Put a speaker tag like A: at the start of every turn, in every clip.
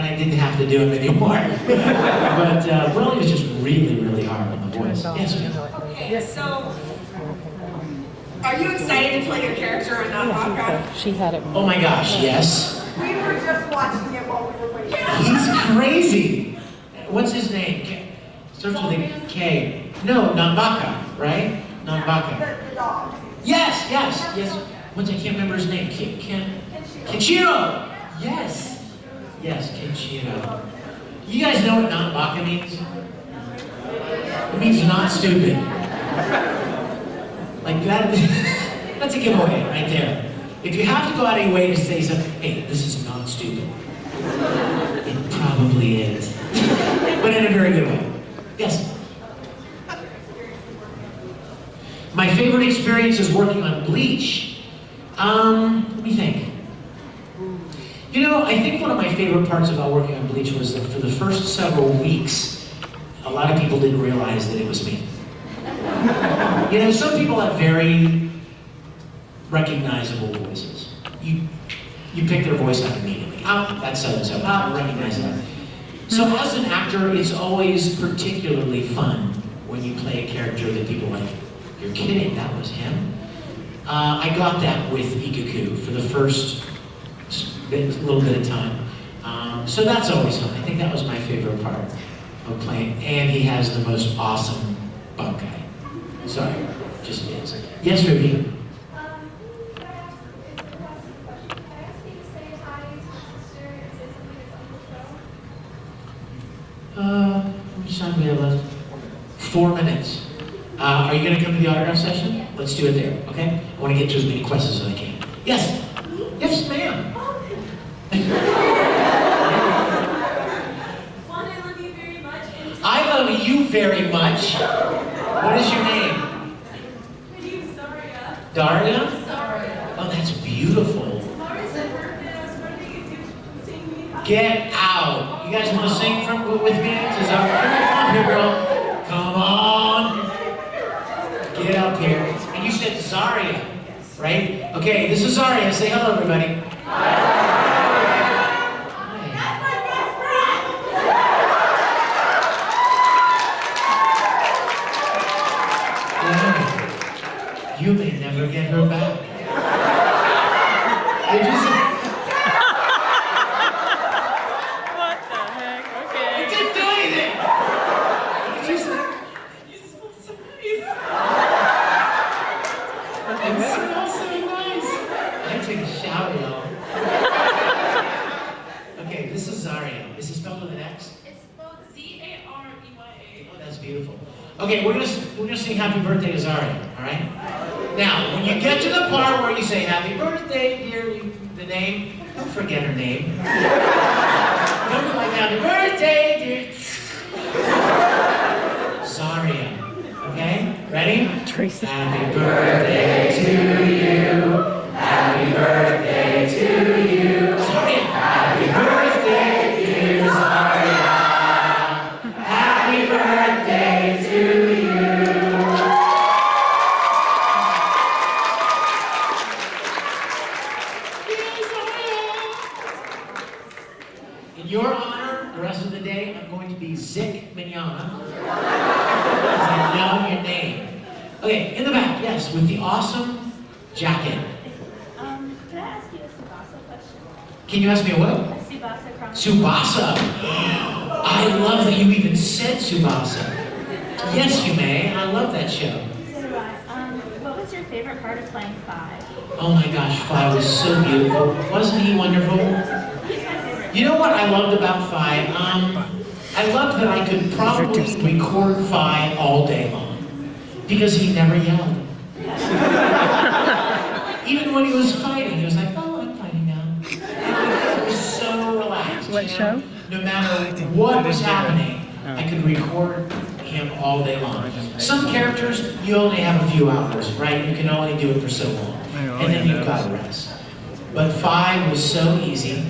A: I didn't have to do him anymore. But Broly was just really, really hard on the voice. Yes, ma'am.
B: Okay, so are you excited to play your character on Nabaka?
C: She had it.
A: Oh my gosh, yes.
B: We were just watching it while we were waiting.
A: He's crazy. What's his name? Starts with a K. No, Nabaka, right? Nabaka.
B: The dog.
A: Yes, yes, yes. Once I can't remember his name. Kenshiro! Yes. Yes, Kenshiro. You guys know what Nabaka means? It means not stupid. Like that, that's a giveaway right there. If you have to go out of your way to say something, hey, this is not stupid. It probably is. But in a very good way. Yes? My favorite experience is working on Bleach. Let me think. You know, I think one of my favorite parts about working on Bleach was that for the first several weeks, a lot of people didn't realize that it was me. You know, some people have very recognizable voices. You pick their voice out immediately. Oh, that's so-and-so. Oh, I recognize that. So as an actor, it's always particularly fun when you play a character that people are like, you're kidding, that was him? I got that with Ikaku for the first little bit of time. So that's always fun. I think that was my favorite part of playing. And he has the most awesome Bunkai. Sorry, just is. Yes, Ruby? How much time do we have left? 4 minutes. Are you going to come to the autograph session? Let's do it there, okay? I want to get to as many questions as I can. Yes? Yes, ma'am. I love you very much. What is your name?
B: My name's Zaria.
A: Daria?
B: Zaria.
A: Oh, that's beautiful.
B: Tomorrow's my birthday. I was wondering if you could sing me happy.
A: Get out. You guys want to sing with me? To Zaria? Come on here, girl. Come on. Get up here. And you said Zaria, right? Okay, this is Zaria. Say hello, everybody. You may never get her back. Did you say?
C: What the heck? Okay.
A: I didn't do anything. Did you say? You smell so nice. It smells so nice. I take a shower, y'all. Okay, this is Zaria. Is it spelled with an X?
B: It's spelled Z-A-R-E-Y-A.
A: Oh, that's beautiful. Okay, we're gonna sing Happy Birthday to Zaria, all right? Now, when you get to the part where you say Happy Birthday, dear, the name, don't forget her name. Don't go like Happy Birthday, dear. Zaria, okay? Ready?
C: Teresa.
A: Happy birthday to you. Happy birthday to you. Zaria. Happy birthday, dear Zaria. Happy birthday to you. In your honor, the rest of the day, I'm going to be Vic Mignogna. Because I know your name. Okay, in the back, yes, with the awesome jacket.
D: Can I ask you a Tsubasa question?
A: Can you ask me a what?
D: A Tsubasa from
A: Tsubasa. I love that you even said Tsubasa. Yes, you may. I love that show.
D: So do I. What was your favorite part of playing Five?
A: Oh my gosh, Fi was so beautiful. Wasn't he wonderful?
D: He's my favorite.
A: You know what I loved about Fi? I loved that I could probably record Fi all day long. Because he never yelled. Even when he was fighting, he was like, oh, I'm fighting now. He was so relaxed.
C: What show?
A: No matter what was happening, I could record him all day long. Some characters, you only have a few hours, right? You can only do it for so long. And then you've got to rest. But Fi was so easy,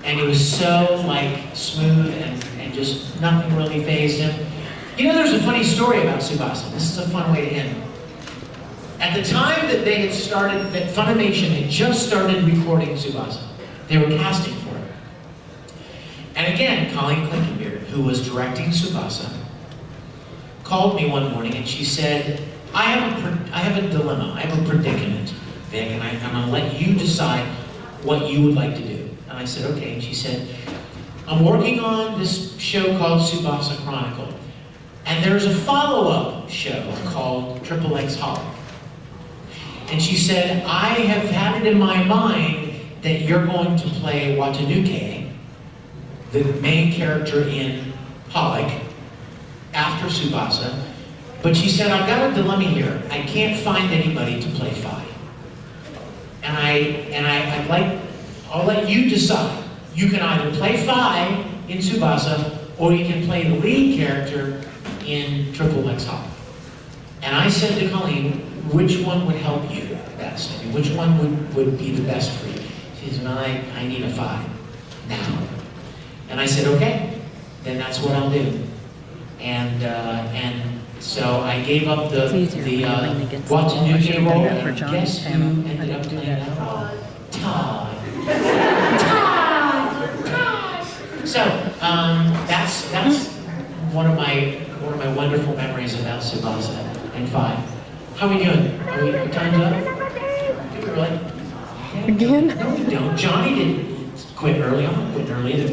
A: and he was so like smooth and just nothing really fazed him. You know, there's a funny story about Tsubasa. This is a fun way to end. At the time that they had started, that Funimation had just started recording Tsubasa, they were casting for it. And again, Colleen Clinkenbeard, who was directing Tsubasa, called me one morning and she said, I have a dilemma, I have a predicament, Vic, and I'm going to let you decide what you would like to do. And I said, okay. And she said, I'm working on this show called Tsubasa Chronicle, and there's a follow-up show called XXX Holic. And she said, I have had it in my mind that you're going to play Watanuke, the main character in Holic, after Tsubasa. But she said, I've got a dilemma here. I can't find anybody to play Fi. I'll let you decide. You can either play Fi in Tsubasa, or you can play the lead character in XXX Holic. And I said to Colleen, which one would help you best? I mean, which one would be the best for you? She said, well, I need a Fi now. And I said, okay, then that's what I'll do. And so I gave up the Watanuke role, and guess who ended up playing that role? Todd. So that's one of my wonderful memories about Tsubasa and Fi. How are we doing? Are we timed up? Did we really? Yeah.
C: Again?
A: No, we don't. Johnny didn't quit early. I'm not quitting early either.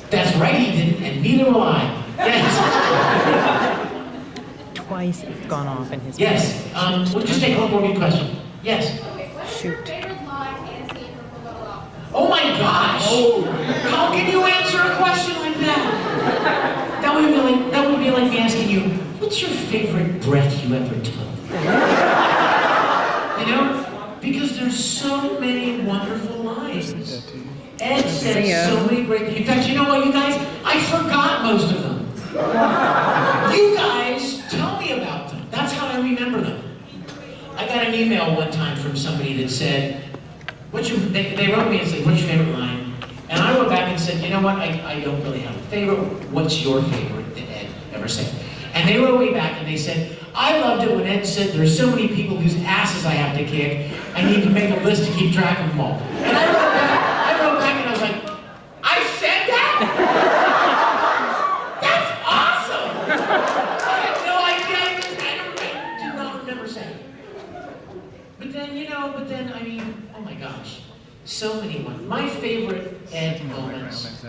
A: That's right, he didn't, and neither will I. Yes.
C: Twice it's gone off in his
A: Yes. We'll just take one more good question. Yes.
C: Shoot.
A: Oh my gosh! How can you answer a question like that? That would be like me asking you, what's your favorite breath you ever took? You know? Because there's so many wonderful lines. Ed said so many great things. In fact, you know what, you guys? I forgot most of them. You guys tell me about them. That's how I remember them. I got an email one time from somebody that said, they wrote me and said, what's your favorite line? And I wrote back and said, you know what, I don't really have a favorite. What's your favorite that Ed ever said? And they wrote me back and they said, I loved it when Ed said, there's so many people whose asses I have to kick, I need to make a list to keep track of them all. And I wrote back and I was like, I said that? That's awesome! I had no idea, I do not remember saying it. But then, I mean, oh my gosh, so many ones. My favorite Ed moments,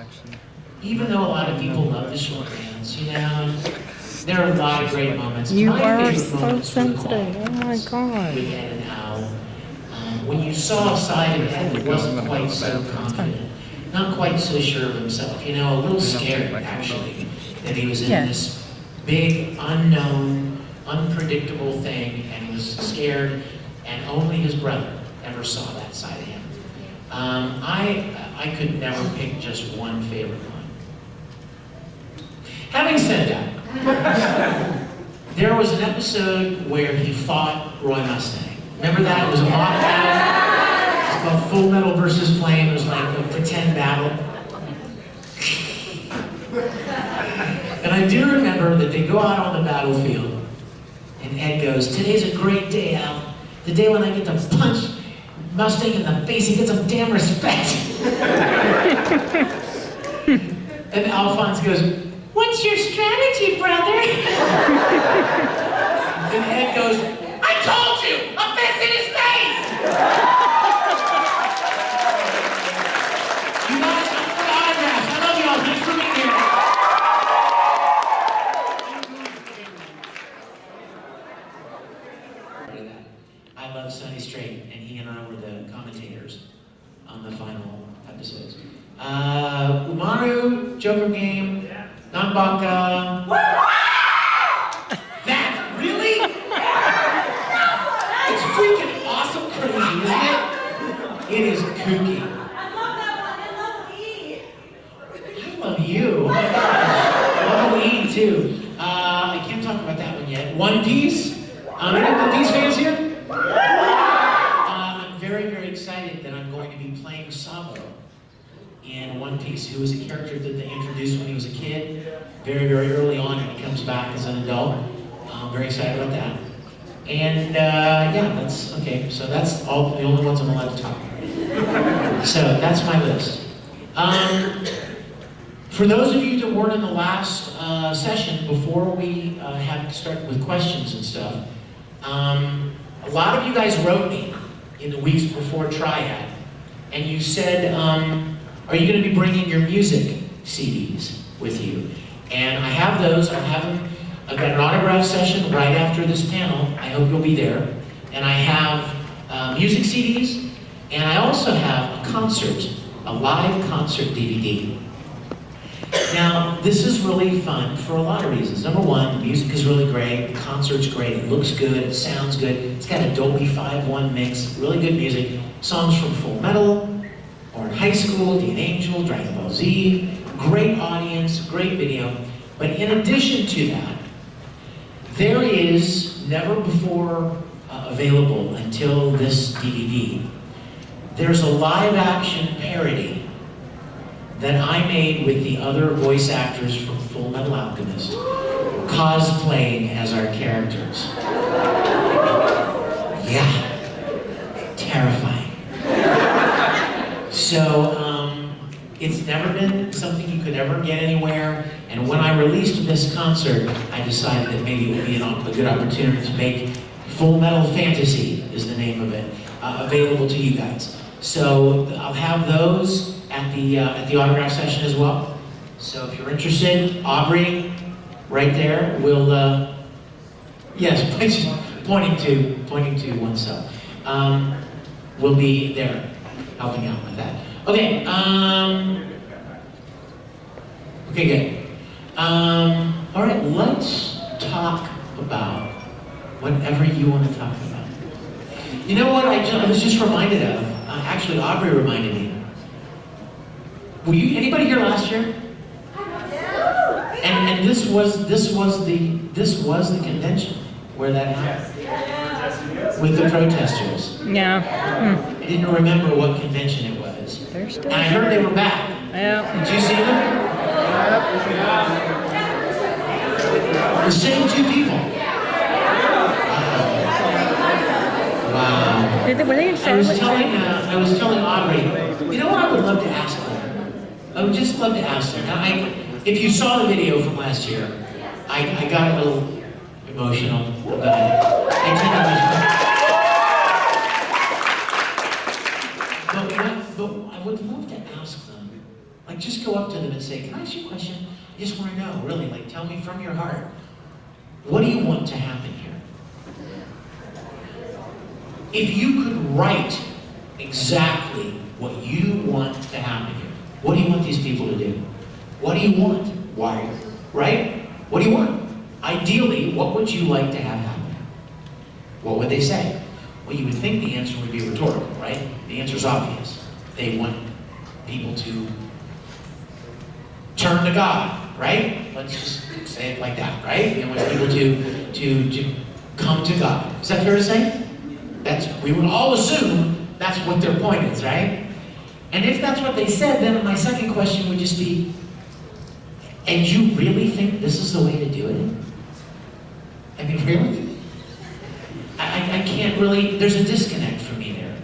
A: even though a lot of people love the short bands, you know, there are a lot of great moments.
C: You
A: My
C: are
A: favorite
C: so
A: moments were the
C: sensitive. Oh my God.
A: with Ed and Al. When you saw a side of Ed that wasn't quite so confident, not quite so sure of himself, you know, a little scared actually, that he was in this big, unknown, unpredictable thing, and he was scared, and only his brother ever saw that side of him. I could never pick just one favorite one. Having said that, there was an episode where he fought Roy Mustang. Remember that? It was a mock battle. It was called Full Metal versus Flame. It was like a pretend battle. And I do remember that they go out on the battlefield, and Ed goes, today's a great day, Al. The day when I get to punch Mustang in the face, he gets some damn respect. And Alphonse goes, what's your strategy, brother? And Ed goes, I told you, a fist in his face! You guys, I'm for autographs. I love y'all. Thanks for being here. I love Sonny Strait, and he and I were the commentators on the final episodes. Umaru, Joker Game, Nanbaka. That, really? It's freaking awesome crazy, isn't it? It is kooky.
B: I love that one. I love Lee.
A: I love you. Oh my gosh. I love Lee, too. I can't talk about that one yet. One Piece? Any One Piece fans here? I'm very, very excited that I'm going to be playing Sabo in One Piece, who was a character that they introduced when he was a kid, very, very early on, and he comes back as an adult. I'm very excited about that. And yeah, that's okay. So that's all the only ones I'm allowed to talk about. So that's my list. For those of you that weren't in the last session, before we have to start with questions and stuff, a lot of you guys wrote me in the weeks before Triad, and you said, are you going to be bringing your music CDs with you? And I have those. I've got an autograph session right after this panel. I hope you'll be there. And I have music CDs, and I also have a concert, a live concert DVD. Now, this is really fun for a lot of reasons. Number one, the music is really great, the concert's great, it looks good, it sounds good, it's got a Dolby 5.1 mix, really good music, songs from Full Metal, or in high school, The Angel, Dragon Ball Z, great audience, great video. But in addition to that, there is, never before available until this DVD, there's a live action parody that I made with the other voice actors from Full Metal Alchemist, cosplaying as our characters. Yeah, terrifying. So, it's never been something you could ever get anywhere, and when I released this concert, I decided that maybe it would be a good opportunity to make Full Metal Fantasy, is the name of it, available to you guys. So I'll have those at the autograph session as well. So if you're interested, Aubrey, right there, will yes, pointing to oneself, will be there helping out with that. Okay, okay, good. All right, let's talk about whatever you want to talk about. You know what I was just reminded of? Actually, Aubrey reminded me. Were you anybody here last year? And this was the convention where that happened with the protesters.
C: Yeah.
A: I didn't remember what convention it was.
C: They're still
A: And I heard they were back.
C: Yeah.
A: Did you see them? The same two people. Wow.
C: Were they in
A: I was
C: Charlotte?
A: telling Aubrey, you know what I would love to ask them? I would just love to ask them. Now, if you saw the video from last year, I got a little emotional about it. But I would love to ask them, like just go up to them and say, can I ask you a question? I just want to know, really, like tell me from your heart, what do you want to happen here? If you could write exactly what you want to happen here, what do you want these people to do? What do you want? Why? Right? What do you want? Ideally, what would you like to have happen? What would they say? Well, you would think the answer would be rhetorical, right? The answer is obvious. They want people to turn to God, right? Let's just say it like that, right? They want people to come to God. Is that fair to say? We would all assume that's what their point is, right? And if that's what they said, then my second question would just be, and you really think this is the way to do it? I mean, really? I can't really, there's a disconnect for me there.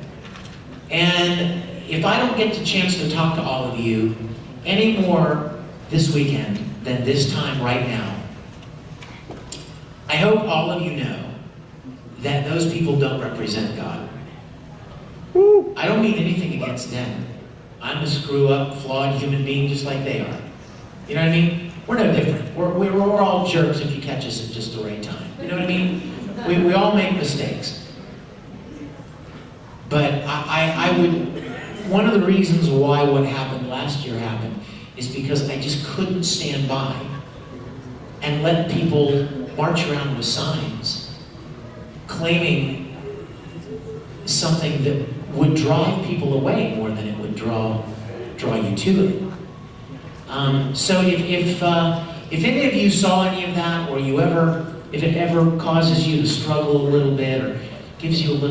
A: And if I don't get the chance to talk to all of you any more this weekend than this time right now, I hope all of you know that those people don't represent God. I don't mean anything against them. I'm a screw-up, flawed human being just like they are. You know what I mean? We're no different. We're all jerks if you catch us at just the right time. You know what I mean? We all make mistakes. But I would, one of the reasons why what happened last year happened is because I just couldn't stand by and let people march around with signs claiming something that would drive people away more than it would draw you to it. So if any of you saw any of that, or if it ever causes you to struggle a little bit, or gives you a little